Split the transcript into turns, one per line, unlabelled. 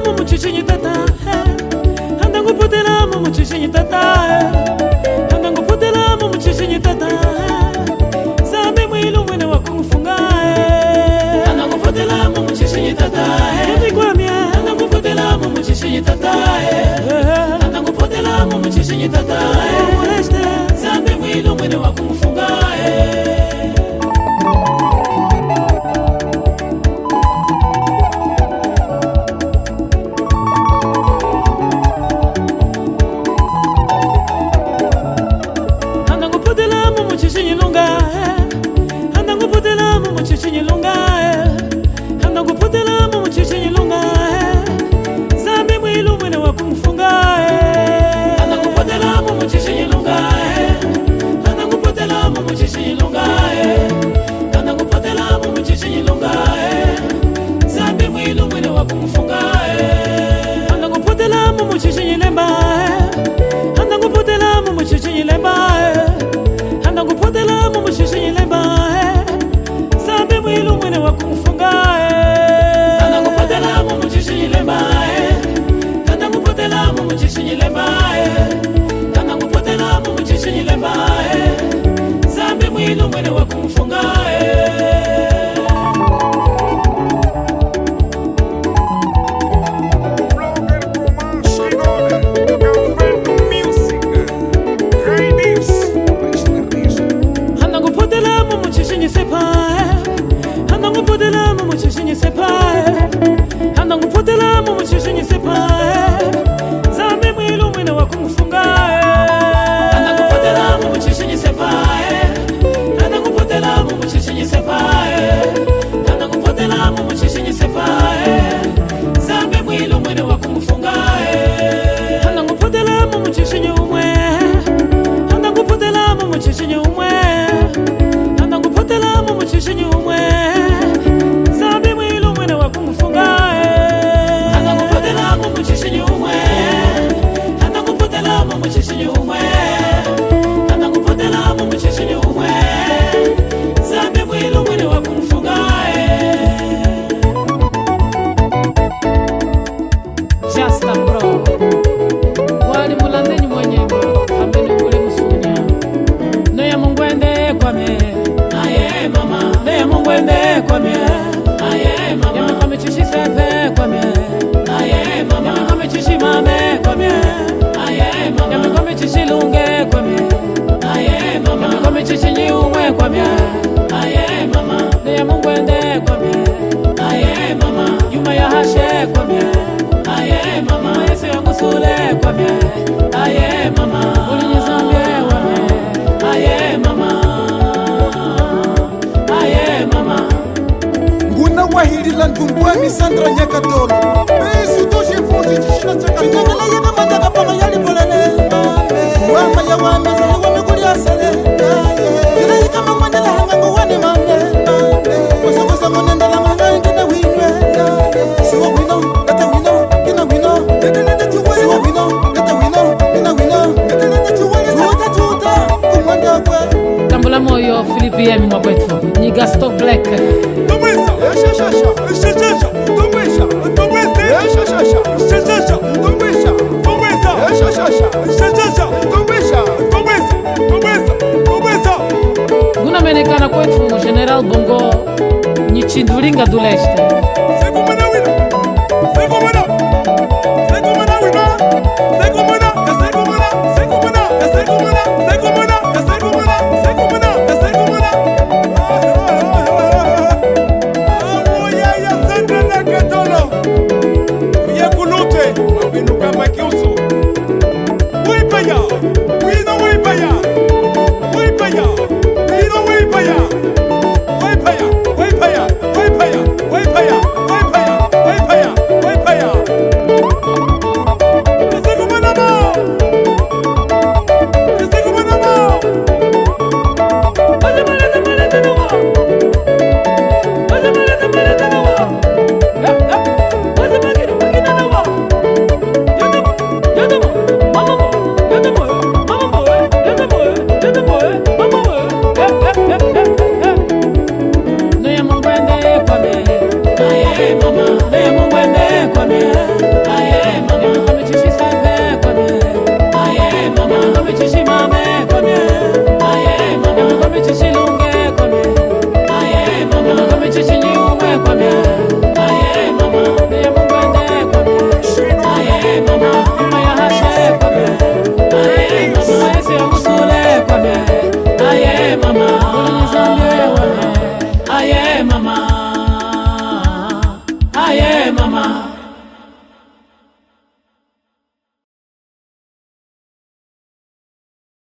muchichinyi tata, andangu potela muchichinyi tata, andangu potela muchichinyi tata, zambe mwilu mwene wakumfunga, andangu potela muchichinyi tata, andangu potela muchichinyi tata, andangu potela muchichinyi tata, zambe mwilu mwene wakumfunga.
Sandra Nyakatolo Besu toshe fuji chishina chaka Ngangala yaka mandaka pama yali polane Wama ya wame zile wame kulia sale Yila yika mamandala hangangu wane mame Wasa wasa konendala manga ngina winwe Siwa wino, leta wino, kina wino Leta chuwele Siwa wino, leta wino, kina wino Leta chuwele Tuta, kumanda kwe
Tambula moyo Philippe Yemi mwabwetu Ni Gaston Black
Tomwesa, shashasha
Guna menekana kwetu General Bongo Nyichindhulinga du leste